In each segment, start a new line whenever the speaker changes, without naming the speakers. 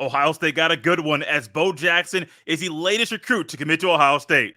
Ohio State got a good one as Bo Jackson is the latest recruit to commit to Ohio State.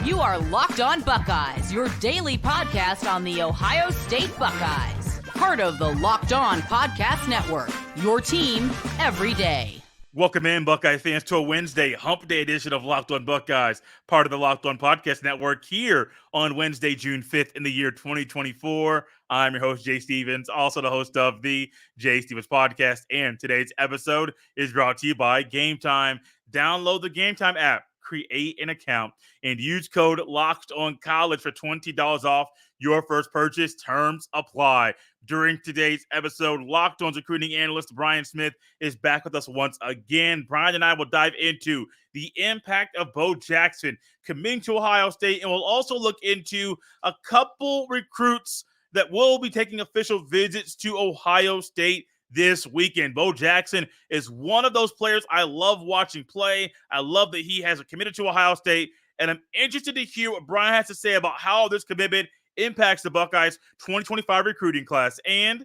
You are Locked On Buckeyes, your daily podcast on the Ohio State Buckeyes. Part of the Locked On Podcast Network, your team every day.
Welcome in, Buckeye fans, to a Wednesday hump day edition of Locked On Buckeyes, part of the Locked On Podcast Network here on Wednesday, June 5th in the year 2024. I'm your host, Jay Stevens, also the host of the Jay Stevens Podcast, and today's episode is brought to you by Gametime. Download the Gametime app, create an account, and use code LOCKEDONCollege for $20 off your first purchase. Terms apply. During today's episode, Locked On's recruiting analyst Brian Smith is back with us once again. Brian and I will dive into the impact of Bo Jackson committing to Ohio State, and we'll also look into a couple recruits that will be taking official visits to Ohio State this weekend. Bo Jackson is one of those players I love watching play. I love that he has committed to Ohio State, and I'm interested to hear what Brian has to say about how this commitment impacts the Buckeyes 2025 recruiting class. And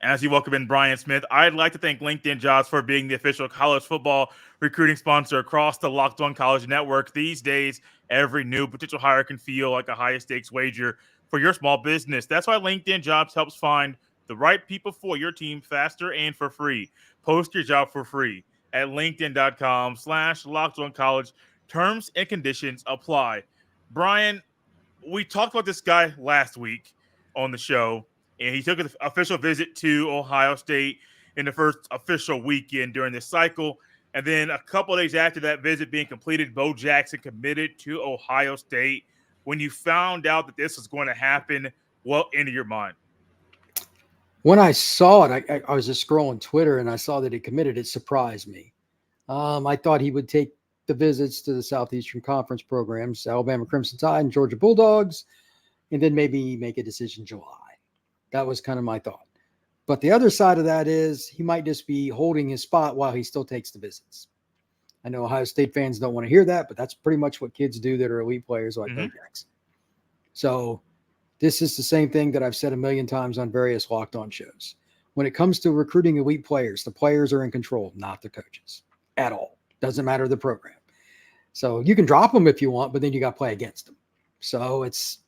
as you welcome in Brian Smith, I'd like to thank LinkedIn Jobs for being the official college football recruiting sponsor across the Locked On College Network. These days, every new potential hire can feel like a high-stakes wager for your small business. That's why LinkedIn Jobs helps find the right people for your team faster and for free. Post your job for free at linkedin.com/LockedOnCollege. Terms and conditions apply. Brian, we talked about this guy last week on the show, and he took an official visit to Ohio State in the first official weekend during this cycle. And then a couple of days after that visit being completed, Bo Jackson committed to Ohio State. When you found out that this was going to happen, what entered your mind?
When I saw it, I was just scrolling Twitter and I saw that he committed. It surprised me. I thought he would take the visits to the Southeastern Conference programs, Alabama Crimson Tide and Georgia Bulldogs, and then maybe make a decision July. That was kind of my thought. But the other side of that is he might just be holding his spot while he still takes the visits. I know Ohio State fans don't want to hear that, but that's pretty much what kids do that are elite players like Bo Jackson. So this is the same thing that I've said a million times on various Locked On shows. When it comes to recruiting elite players, the players are in control, not the coaches at all. Doesn't matter the program. So you can drop them if you want, but then you got to play against them. So it's,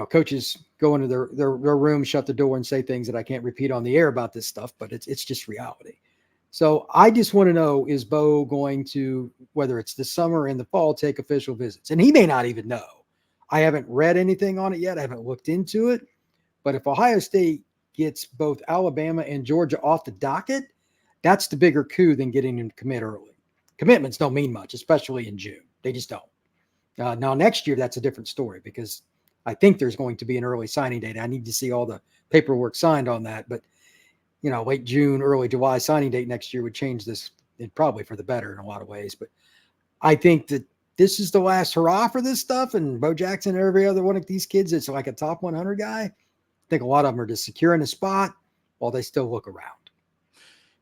coaches go into their room, shut the door, and say things that I can't repeat on the air about this stuff, but it's just reality. So I just want to know, is Bo going to, whether it's this summer or in the fall, take official visits? And he may not even know. I haven't read anything on it yet. I haven't looked into it. But if Ohio State gets both Alabama and Georgia off the docket, that's the bigger coup than getting them to commit early. Commitments don't mean much, especially in June. They just don't. Now, next year, that's a different story because I think there's going to be an early signing date. I need to see all the paperwork signed on that. But, late June, early July signing date next year would change this, and probably for the better in a lot of ways. But I think that this is the last hurrah for this stuff. And Bo Jackson and every other one of these kids, it's like a top 100 guy. I think a lot of them are just securing a spot while they still look around.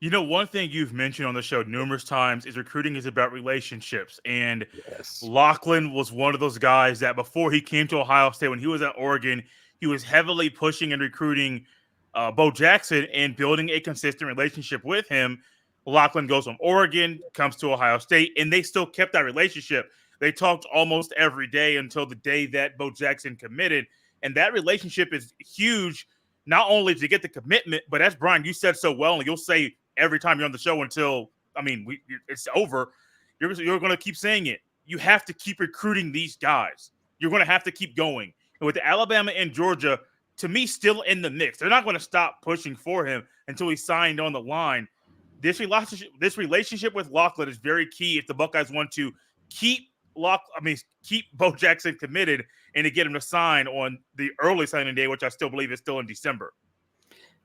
One thing you've mentioned on the show numerous times is recruiting is about relationships. And
Yes.
Locklyn was one of those guys that before he came to Ohio State, when he was at Oregon, he was heavily pushing and recruiting Bo Jackson and building a consistent relationship with him. Locklyn goes from Oregon, comes to Ohio State, and they still kept that relationship. They talked almost every day until the day that Bo Jackson committed. And that relationship is huge, not only to get the commitment, but as Brian, you said so well, and you'll say every time you're on the show until, it's over, you're going to keep saying it. You have to keep recruiting these guys. You're going to have to keep going. And with Alabama and Georgia, to me, still in the mix. They're not going to stop pushing for him until he's signed on the line. This relationship with Locklyn is very key if the Buckeyes want to keep Bo Jackson committed and to get him to sign on the early signing day, which I still believe is still in December.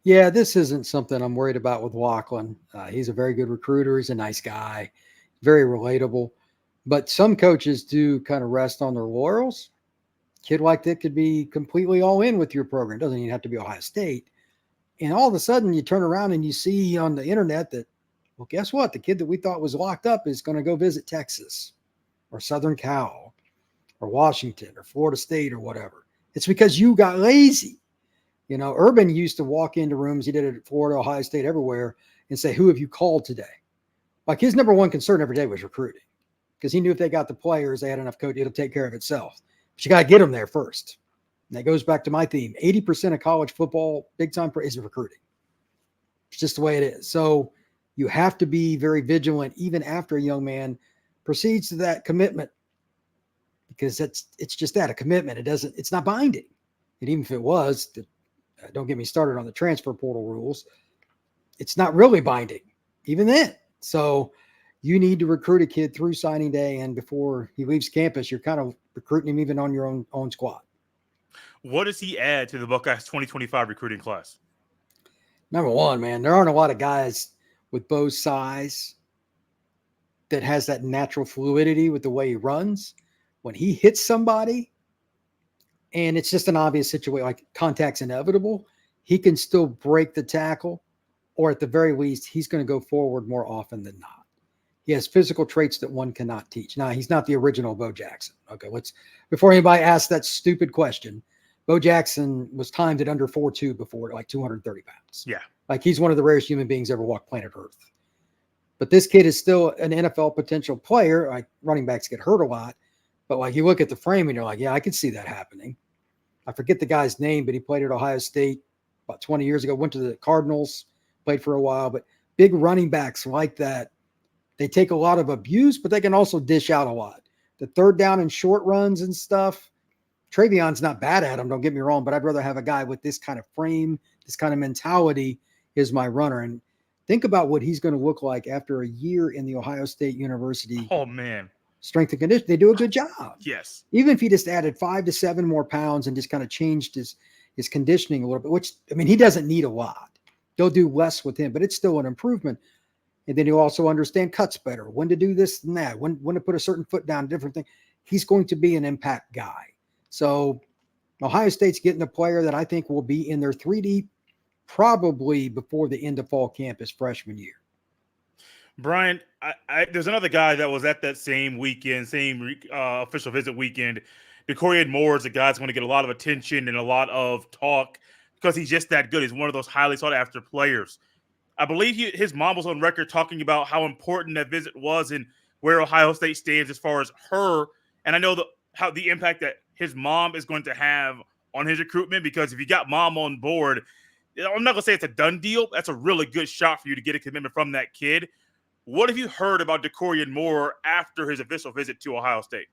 Yeah, this isn't something I'm worried about with Locklyn. He's a very good recruiter. He's a nice guy, very relatable. But some coaches do kind of rest on their laurels. Kid like that could be completely all in with your program. Doesn't even have to be Ohio State. And all of a sudden you turn around and you see on the internet that, well, guess what? The kid that we thought was locked up is going to go visit Texas or Southern Cal or Washington or Florida State or whatever. It's because you got lazy. Urban used to walk into rooms. He did it at Florida, Ohio State, everywhere, and say, "Who have you called today?" Like his number one concern every day was recruiting, because he knew if they got the players, they had enough coach, it'll take care of itself. But you got to get them there first. And that goes back to my theme. 80% of college football, big time, is recruiting. It's just the way it is. So you have to be very vigilant even after a young man proceeds to that commitment, because it's just that, a commitment. It's not binding. And even if it was, don't get me started on the transfer portal rules. It's not really binding, even then. So you need to recruit a kid through signing day, and before he leaves campus, you're kind of recruiting him even on your own squad.
What does he add to the Buckeyes 2025 recruiting class?
Number one, man, there aren't a lot of guys with Bo's size that has that natural fluidity with the way he runs. When he hits somebody, and it's just an obvious situation, like contact's inevitable, he can still break the tackle, or at the very least, he's going to go forward more often than not. He has physical traits that one cannot teach. Now, he's not the original Bo Jackson. Okay, before anybody asks that stupid question, Bo Jackson was timed at under 4'2" before, like 230 pounds.
Yeah.
Like he's one of the rarest human beings ever walked planet Earth. But this kid is still an NFL potential player. Like running backs get hurt a lot. But like you look at the frame and you're like, yeah, I could see that happening. I forget the guy's name, but he played at Ohio State about 20 years ago, went to the Cardinals, played for a while. But big running backs like that, they take a lot of abuse, but they can also dish out a lot. The third down and short runs and stuff, Travion's not bad at them, don't get me wrong, but I'd rather have a guy with this kind of frame, this kind of mentality is my runner. And think about what he's going to look like after a year in the Ohio State University.
Oh, man.
Strength and conditioning. They do a good job.
Yes.
Even if he just added 5 to 7 more pounds and just kind of changed his conditioning a little bit, which, I mean, he doesn't need a lot. They'll do less with him, but it's still an improvement. And then he'll also understand cuts better, when to do this and that, when to put a certain foot down, different thing. He's going to be an impact guy. So Ohio State's getting a player that I think will be in their 3 deep probably before the end of fall camp his freshman year.
Brian, there's another guy that was at that same weekend, official visit weekend. DeCorian Moore is a guy that's going to get a lot of attention and a lot of talk because he's just that good. He's one of those highly sought after players. I believe his mom was on record talking about how important that visit was and where Ohio State stands as far as her. And I know how the impact that his mom is going to have on his recruitment, because if you got mom on board, I'm not going to say it's a done deal. That's a really good shot for you to get a commitment from that kid. What have you heard about DeCorian Moore after his official visit to Ohio State?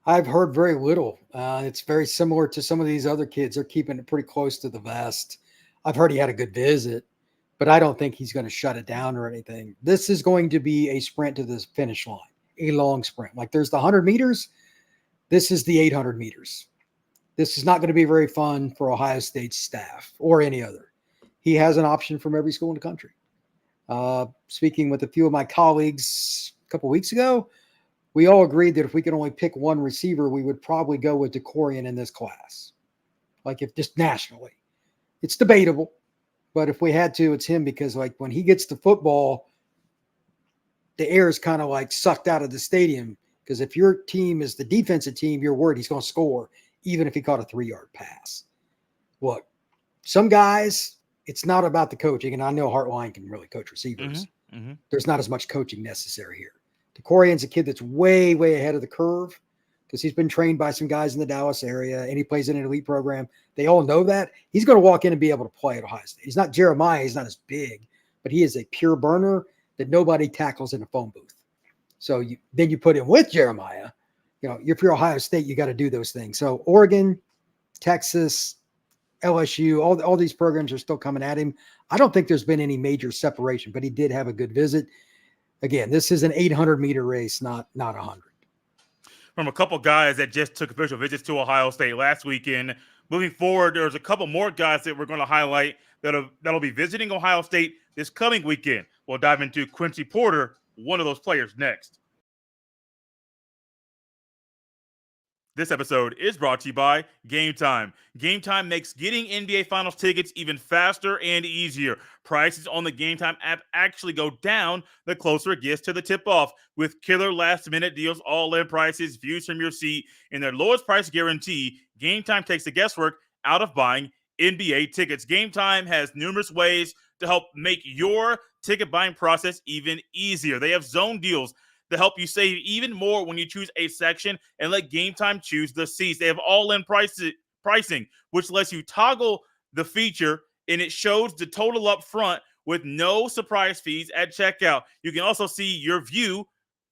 I've heard very little. It's very similar to some of these other kids. They're keeping it pretty close to the vest. I've heard he had a good visit, but I don't think he's going to shut it down or anything. This is going to be a sprint to the finish line, a long sprint. Like there's the 100 meters. This is the 800 meters. This is not going to be very fun for Ohio State's staff or any other. He has an option from every school in the country. Speaking with a few of my colleagues a couple weeks ago, we all agreed that if we could only pick one receiver, we would probably go with DeCorian in this class. Like if just nationally, it's debatable, but if we had to, it's him, because like when he gets the football, the air is kind of like sucked out of the stadium. Because if your team is the defensive team, you're worried he's going to score, even if he caught a 3-yard pass. Look, some guys, it's not about the coaching, and I know Hartline can really coach receivers. There's not as much coaching necessary here. DeCorian's a kid that's way, way ahead of the curve because he's been trained by some guys in the Dallas area, and he plays in an elite program. They all know that. He's going to walk in and be able to play at Ohio State. He's not Jeremiah. He's not as big, but he is a pure burner that nobody tackles in a phone booth. So then you put him with Jeremiah. If you're Ohio State, you got to do those things. So Oregon, Texas, LSU, all these programs are still coming at him. I don't think there's been any major separation, but he did have a good visit. Again, this is an 800-meter race, not 100.
From a couple guys that just took official visits to Ohio State last weekend. Moving forward, there's a couple more guys that we're going to highlight that'll be visiting Ohio State this coming weekend. We'll dive into Quincy Porter, one of those players, next. This episode is brought to you by Gametime. Gametime makes getting NBA Finals tickets even faster and easier. Prices on the Gametime app actually go down the closer it gets to the tip-off, with killer last-minute deals, all-in prices, views from your seat, and their lowest price guarantee. Gametime takes the guesswork out of buying NBA tickets. Gametime has numerous ways to help make your ticket buying process even easier. They have zone deals to help you save even more when you choose a section and let Gametime choose the seats. They have all-in pricing, which lets you toggle the feature and it shows the total up front with no surprise fees at checkout. You can also see your view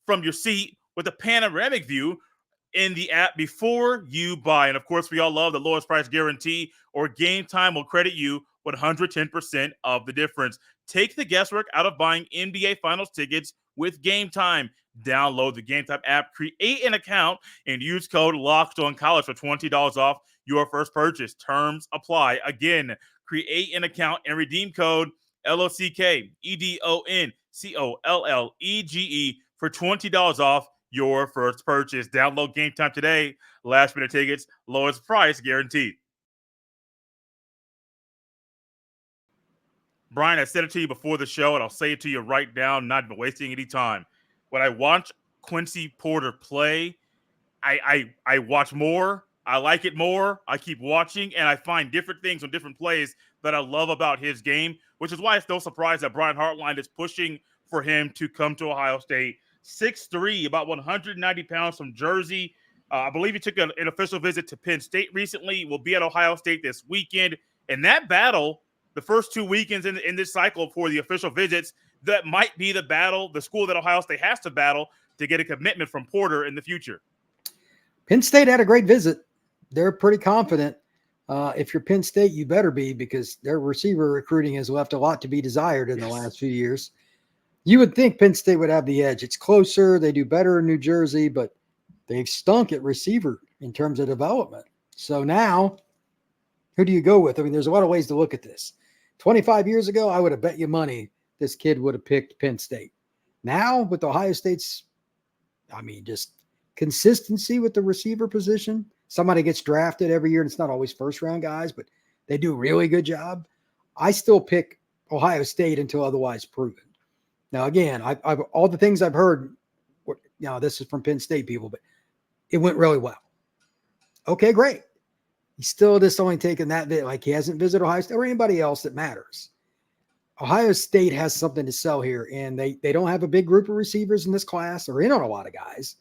from your seat with a panoramic view in the app before you buy. And of course, we all love the lowest price guarantee, or Gametime will credit you 110% of the difference. Take the guesswork out of buying NBA Finals tickets with Gametime. Download the Gametime app, create an account, and use code LOCKEDONCollege for $20 off your first purchase. Terms apply. Again, create an account and redeem code LOCKEDONCOLLEGE for $20 off your first purchase. Download Gametime today. Last minute tickets, lowest price guaranteed. Brian, I said it to you before the show, and I'll say it to you right now, not even wasting any time. When I watch Quincy Porter play, I watch more. I like it more. I keep watching, and I find different things on different plays that I love about his game, which is why it's no surprise that Brian Hartline is pushing for him to come to Ohio State. 6'3", about 190 pounds, from Jersey. I believe he took an official visit to Penn State recently. Will be at Ohio State this weekend. And that battle, the first 2 weekends in this cycle for the official visits, that might be the battle, the school that Ohio State has to battle to get a commitment from Porter in the future.
Penn State had a great visit. They're pretty confident. If you're Penn State, you better be, because their receiver recruiting has left a lot to be desired in the last few years. You would think Penn State would have the edge. It's closer. They do better in New Jersey, but they've stunk at receiver in terms of development. So now, who do you go with? I mean, there's a lot of ways to look at this. 25 years ago, I would have bet you money this kid would have picked Penn State. Now, with Ohio State's, just consistency with the receiver position, somebody gets drafted every year, and it's not always first-round guys, but they do a really good job. I still pick Ohio State until otherwise proven. Now, again, I've all the things I've heard, this is from Penn State people, but it went really well. Okay, great. He's still just only taken that bit, like he hasn't visited Ohio State or anybody else that matters. Ohio State has something to sell here, and they don't have a big group of receivers in this class. They're in on a lot of guys.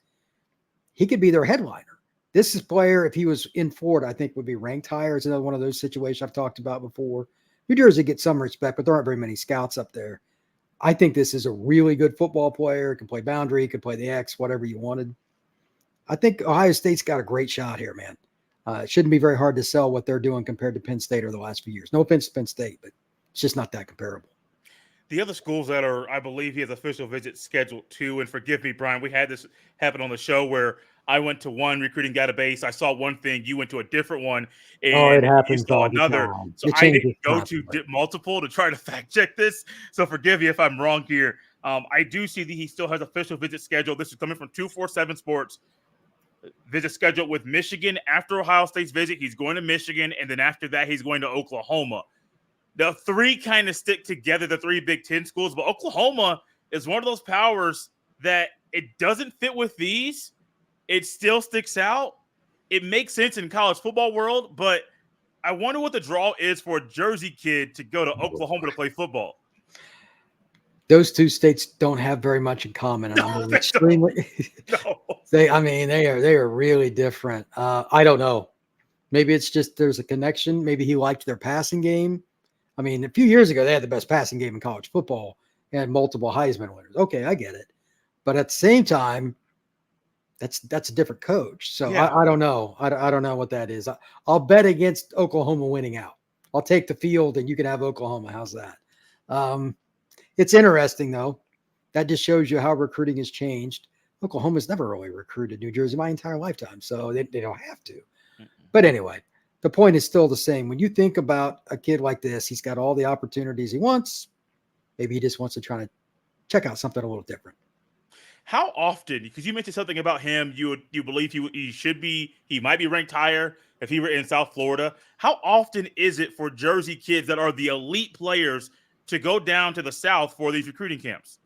He could be their headliner. This is player, if he was in Florida, I think would be ranked higher. It's another one of those situations I've talked about before. New Jersey gets some respect, but there aren't very many scouts up there. I think this is a really good football player. Can play boundary, can play the X, whatever you wanted. I think Ohio State's got a great shot here, man. It shouldn't be very hard to sell what they're doing compared to Penn State over the last few years. No offense to Penn State, but it's just not that comparable.
The other schools that are, I believe he has official visits scheduled too, and forgive me, Brian, we had this happen on the show where I went to one recruiting database. I saw one thing, you went to a different one, and
it happens
you saw
all the
another.
time.
So I didn't go to multiple to try to fact check this. So forgive me if I'm wrong here. I do see that he still has official visit scheduled. This is coming from 247 Sports. Visit scheduled with Michigan. After Ohio State's visit, he's going to Michigan, and then after that, he's going to Oklahoma. The three kind of stick together, the three Big Ten schools, but Oklahoma is one of those powers that it doesn't fit with these. It still sticks out. It makes sense in college football world, but I wonder what the draw is for a Jersey kid to go to Oklahoma to play football.
Those two states don't have very much in common.
No,
they extremely.
No.
They are really different. I don't know. Maybe it's just there's a connection. Maybe he liked their passing game. I mean, a few years ago, they had the best passing game in college football and had multiple Heisman winners. Okay, I get it. But at the same time, that's a different coach. So yeah. I don't know. I don't know what that is. I'll bet against Oklahoma winning out. I'll take the field, and you can have Oklahoma. How's that? It's interesting, though. That just shows you how recruiting has changed. Oklahoma's never really recruited New Jersey my entire lifetime, so they don't have to. Mm-hmm. But anyway, the point is still the same. When you think about a kid like this, he's got all the opportunities he wants. Maybe he just wants to try to check out something a little different.
How often, because you mentioned something about him, you believe he might be ranked higher if he were in South Florida. How often is it for Jersey kids that are the elite players to go down to the South for these recruiting camps?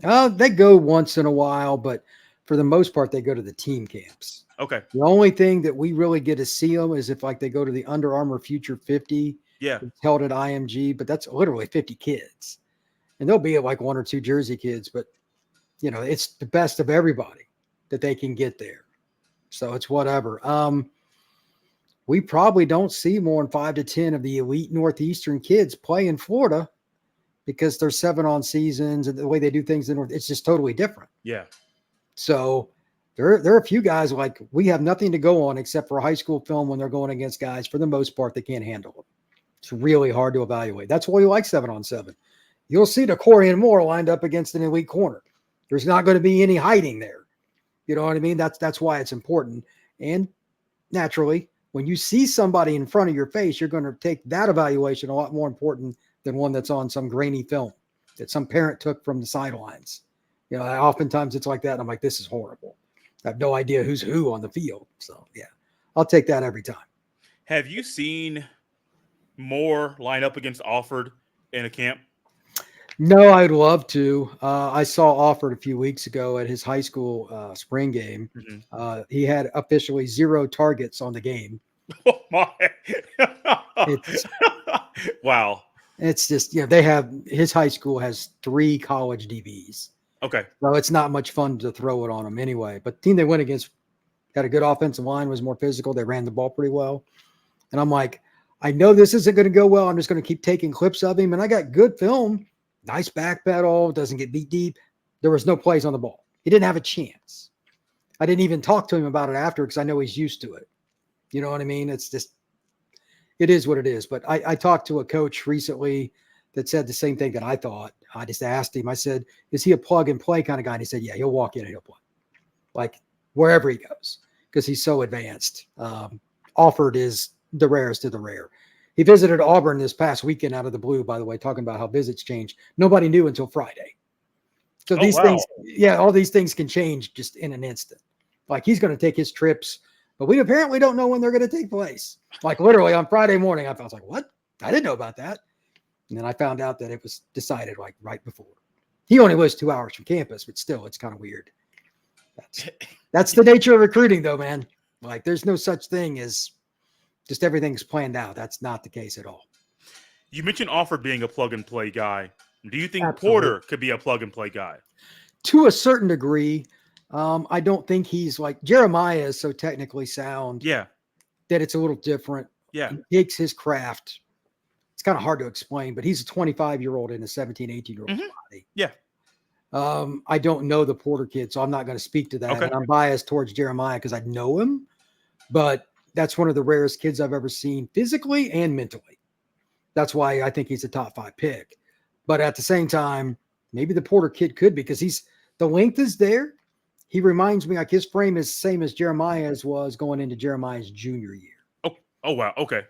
They go once in a while, but for the most part, they go to the team camps.
Okay.
The only thing that we really get to see them is if like they go to the Under Armour Future 50.
Yeah.
It's held at IMG, but that's literally 50 kids. And they'll be like 1 or 2 Jersey kids, but it's the best of everybody that they can get there. So it's whatever. We probably don't see more than 5 to 10 of the elite Northeastern kids play in Florida because they're 7-on seasons and the way they do things in North, it's just totally different.
Yeah.
So there are a few guys like we have nothing to go on except for high school film when they're going against guys for the most part that can't handle them. It's really hard to evaluate. That's why you like 7-on-7. You'll see the Corey and Moore lined up against an elite corner. There's not going to be any hiding there. You know what I mean? That's why it's important. And naturally, when you see somebody in front of your face, you're going to take that evaluation a lot more important than one that's on some grainy film that some parent took from the sidelines. Oftentimes it's like that. And I'm like, this is horrible. I have no idea who's who on the field. So, yeah, I'll take that every time.
Have you seen Moore line up against Alford in a camp?
No, I'd love to. I saw Alford a few weeks ago at his high school spring game.
Mm-hmm.
He had officially 0 targets on the game.
Oh my! Wow.
It's just, they have his high school has 3 college DBs.
Okay.
So it's not much fun to throw it on them anyway. But the team they went against had a good offensive line, was more physical. They ran the ball pretty well. And I'm like, I know this isn't going to go well. I'm just going to keep taking clips of him. And I got good film. Nice back pedal, doesn't get beat deep. There was no plays on the ball. He didn't have a chance. I didn't even talk to him about it after because I know he's used to it. You know what I mean? It's just, it is what it is. But I talked to a coach recently that said the same thing that I thought. I just asked him, I said, is he a plug and play kind of guy? And he said, yeah, he'll walk in and he'll play. Like wherever he goes because he's so advanced. Alford is the rarest of the rare. He visited Auburn this past weekend out of the blue, by the way, talking about how visits change. Nobody knew until Friday. So these things, all these things can change just in an instant. Like he's going to take his trips, but we apparently don't know when they're going to take place. Like literally on Friday morning, I was like, what? I didn't know about that. And then I found out that it was decided like right before. He only lives 2 hours from campus, but still, it's kind of weird. That's the nature of recruiting though, man. Like there's no such thing as just everything's planned out. That's not the case at all.
You mentioned Alford being a plug-and-play guy. Do you think
Absolutely.
Porter could be a plug-and-play guy?
To a certain degree. I don't think he's like Jeremiah is so technically sound
that
it's a little different.
Yeah.
He takes his craft. It's kind of hard to explain, but he's a 25-year-old in a 17, 18-year-old body.
Yeah.
I don't know the Porter kid, so I'm not going to speak to that.
Okay.
And I'm biased towards Jeremiah because I know him, but that's one of the rarest kids I've ever seen physically and mentally. That's why I think he's a top 5 pick. But at the same time, maybe the Porter kid could because the length is there. He reminds me like his frame is same as Jeremiah's was going into Jeremiah's junior year.
Oh wow. Okay.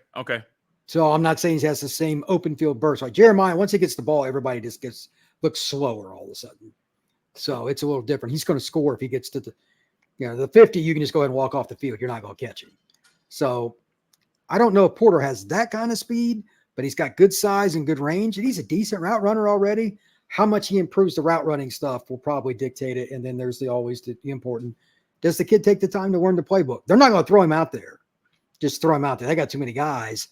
So I'm not saying he has the same open field burst. Like Jeremiah, once he gets the ball, everybody just looks slower all of a sudden. So it's a little different. He's going to score if he gets to the 50, you can just go ahead and walk off the field. You're not going to catch him. So I don't know if Porter has that kind of speed, but he's got good size and good range, and he's a decent route runner already. How much he improves the route running stuff will probably dictate it. And then there's always the important, does the kid take the time to learn the playbook? They're not going to throw him out there. Just throw him out there. They got too many guys.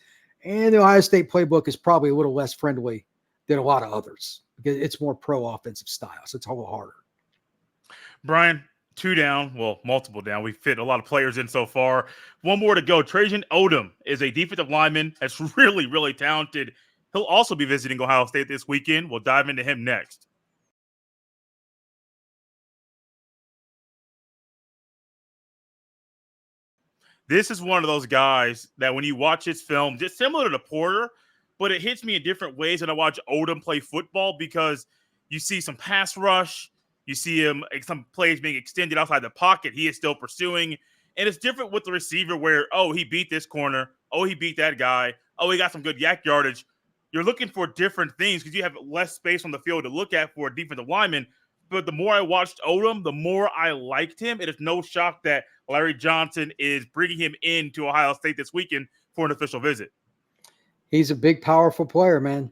And the Ohio State playbook is probably a little less friendly than a lot of others because it's more pro offensive style. So it's a little harder.
Brian, 2 down, well, multiple down. We fit a lot of players in so far. 1 more to go. Trajan Odom is a defensive lineman that's really, really talented. He'll also be visiting Ohio State this weekend. We'll dive into him next. This is one of those guys that when you watch his film, just similar to Porter, but it hits me in different ways when I watch Odom play football because you see some pass rush. You see him, some plays being extended outside the pocket. He is still pursuing. And it's different with the receiver where, he beat this corner. He beat that guy. He got some good yak yardage. You're looking for different things because you have less space on the field to look at for a defensive lineman. But the more I watched Odom, the more I liked him. It is no shock that Larry Johnson is bringing him into Ohio State this weekend for an official visit.
He's a big, powerful player, man.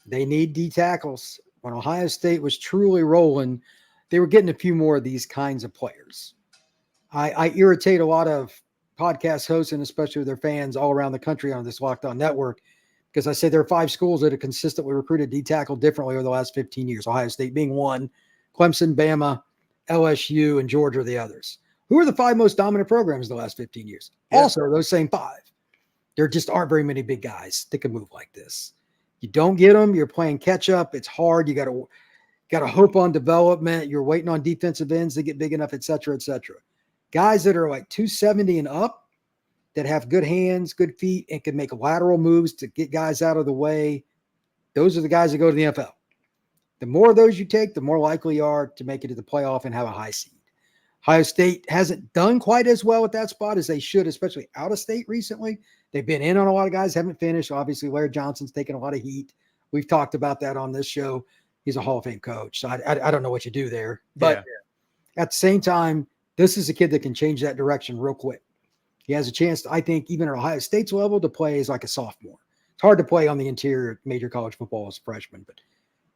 They need D tackles. When Ohio State was truly rolling, they were getting a few more of these kinds of players. I irritate a lot of podcast hosts and especially their fans all around the country on this Locked On Network because I say there are 5 schools that have consistently recruited D tackle differently over the last 15 years. Ohio State being one, Clemson, Bama, LSU, and Georgia are the others. Who are the 5 most dominant programs in the last 15 years? Yeah. Also, those same 5. There just aren't very many big guys that can move like this. You don't get them. You're playing catch up. It's hard. You got to hope on development. You're waiting on defensive ends to get big enough, et cetera, et cetera. Guys that are like 270 and up that have good hands, good feet, and can make lateral moves to get guys out of the way. Those are the guys that go to the NFL. The more of those you take, the more likely you are to make it to the playoff and have a high seed. Ohio State hasn't done quite as well at that spot as they should, especially out of state recently. They've been in on a lot of guys, haven't finished. Obviously, Larry Johnson's taken a lot of heat. We've talked about that on this show. He's a Hall of Fame coach. So I don't know what you do there. But at the same time, this is a kid that can change that direction real quick. He has a chance, I think, even at Ohio State's level, to play as like a sophomore. It's hard to play on the interior major college football as a freshman, but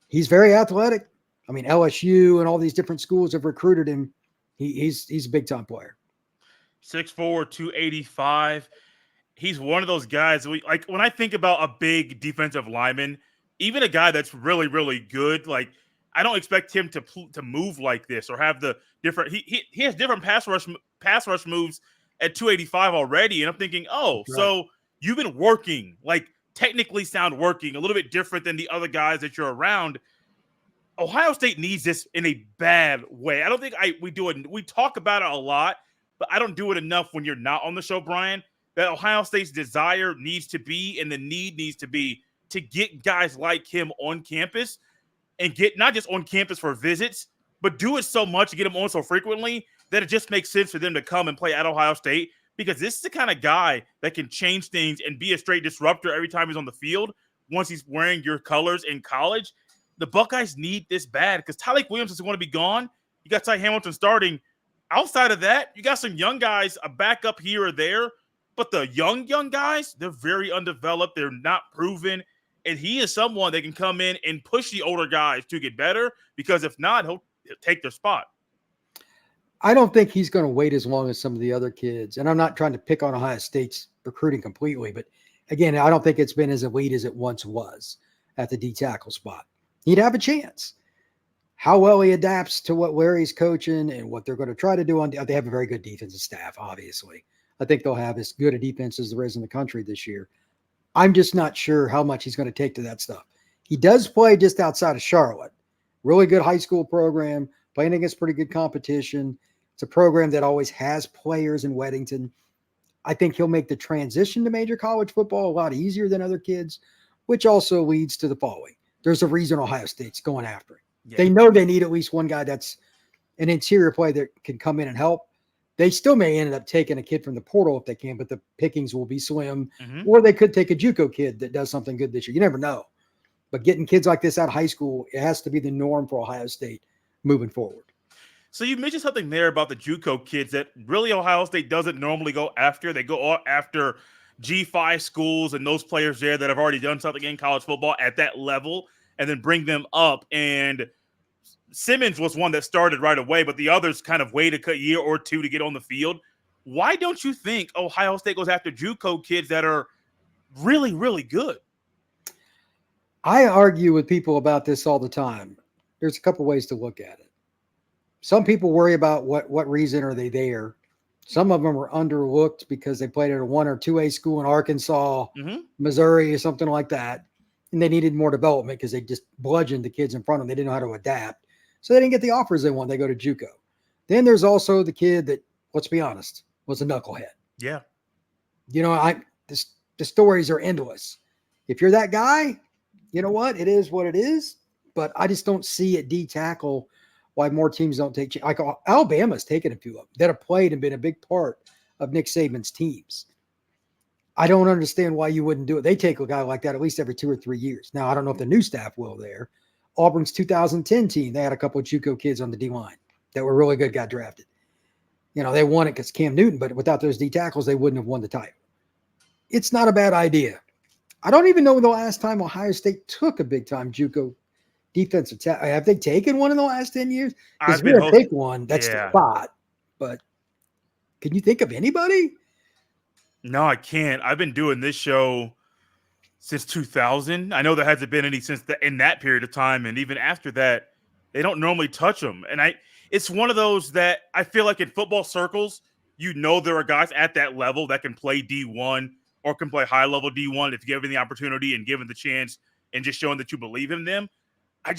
he's very athletic. I mean, LSU and all these different schools have recruited him. He's a big-time player.
6'4", 285. He's one of those guys, like when I think about a big defensive lineman, even a guy that's really, really good, like I don't expect him to move like this or have the different. He has different pass rush moves at 285 already, and I'm thinking, oh, right. So you've been working, like technically sound working, a little bit different than the other guys that you're around. Ohio State needs this in a bad way. I don't think we do it. We talk about it a lot, but I don't do it enough when you're not on the show, Brian. That Ohio State's desire needs to be, and the need needs to be, to get guys like him on campus and get not just on campus for visits, but do it so much and get them on so frequently that it just makes sense for them to come and play at Ohio State, because this is the kind of guy that can change things and be a straight disruptor every time he's on the field once he's wearing your colors in college. The Buckeyes need this bad because Tyleik Williams is going to be gone. You got Ty Hamilton starting. Outside of that, you got some young guys, a backup here or there, but the young guys, they're very undeveloped. They're not proven. And he is someone that can come in and push the older guys to get better, because if not, he'll take their spot.
I don't think he's going to wait as long as some of the other kids. And I'm not trying to pick on Ohio State's recruiting completely, but again, I don't think it's been as elite as it once was at the D tackle spot. He'd have a chance. How well he adapts to what Larry's coaching and what they're going to try to do they have a very good defensive staff, obviously. I think they'll have as good a defense as there is in the country this year. I'm just not sure how much he's going to take to that stuff. He does play just outside of Charlotte. Really good high school program, playing against pretty good competition. It's a program that always has players in Weddington. I think he'll make the transition to major college football a lot easier than other kids, which also leads to the following. There's a reason Ohio State's going after him. Yeah. They know they need at least one guy that's an interior play that can come in and help. They still may end up taking a kid from the portal if they can, but the pickings will be slim. Mm-hmm. Or they could take a JUCO kid that does something good this year. You never know. But getting kids like this out of high school, it has to be the norm for Ohio State moving forward.
So you mentioned something there about the JUCO kids that really Ohio State doesn't normally go after. They go after G5 schools and those players there that have already done something in college football at that level and then bring them up. And Simmons was one that started right away, but the others kind of waited a year or two to get on the field. Why don't you think Ohio State goes after JUCO kids that are really, really good?
I argue with people about this all the time. There's a couple ways to look at it. Some people worry about what reason are they there. Some of them are underlooked because they played at a 1 or 2A school in Arkansas, Missouri, or something like that. And they needed more development because they just bludgeoned the kids in front of them. They didn't know how to adapt. So they didn't get the offers they want. They go to JUCO. Then there's also the kid that, let's be honest, was a knucklehead.
Yeah.
You know, the stories are endless. If you're that guy, you know what? It is what it is. But I just don't see at D tackle why more teams don't take. Like Alabama's taken a few of them that have played and been a big part of Nick Saban's teams. I don't understand why you wouldn't do it. They take a guy like that at least every 2 or 3 years. Now, I don't know if the new staff will there. Auburn's 2010 team, they had a couple of JUCO kids on the D-line that were really good, got drafted. You know, they won it because Cam Newton, but without those D tackles, they wouldn't have won the title. It's not a bad idea. I don't even know the last time Ohio State took a big-time JUCO defensive tackle. Have they taken one in the last 10 years? Because
I've
if
been
you're going to
hosting.
pick one, that's the
Yeah.
spot. But can you think of anybody?
No, I can't. I've been doing this show since 2000. I know there hasn't been any since in that period of time, and even after that, they don't normally touch them. And it's one of those that I feel like in football circles, there are guys at that level that can play D1 or can play high level D1 if given the opportunity and given the chance and just showing that you believe in them. I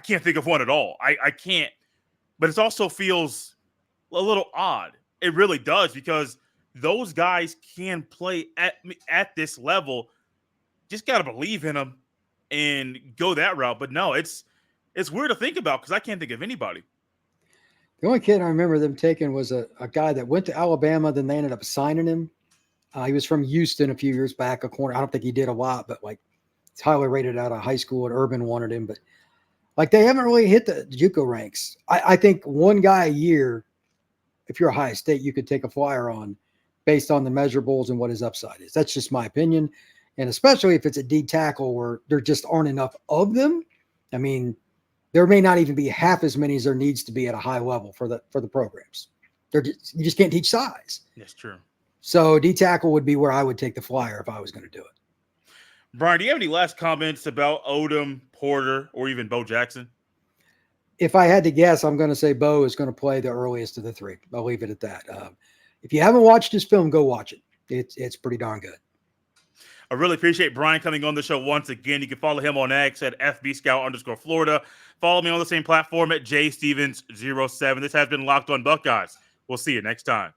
can't think of one at all. I can't. But it also feels a little odd. It really does, because those guys can play at this level. Just got to believe in them and go that route. But no, it's weird to think about because I can't think of anybody.
The only kid I remember them taking was a guy that went to Alabama. Then they ended up signing him. He was from Houston a few years back, a corner. I don't think he did a lot, but like he's highly rated out of high school, and Urban wanted him. But like they haven't really hit the JUCO ranks. I think one guy a year, if you're Ohio State, you could take a flyer on based on the measurables and what his upside is. That's just my opinion. And especially if it's a D tackle where there just aren't enough of them. I mean, there may not even be half as many as there needs to be at a high level for the programs. You just can't teach size.
That's true.
So D tackle would be where I would take the flyer if I was going to do it.
Brian, do you have any last comments about Odom, Porter, or even Bo Jackson?
If I had to guess, I'm going to say Bo is going to play the earliest of the three. I'll leave it at that. If you haven't watched his film, go watch it. It's pretty darn good.
I really appreciate Brian coming on the show once again. You can follow him on X at FBScout_Florida. Follow me on the same platform at JStevens07. This has been Locked on Buckeyes. We'll see you next time.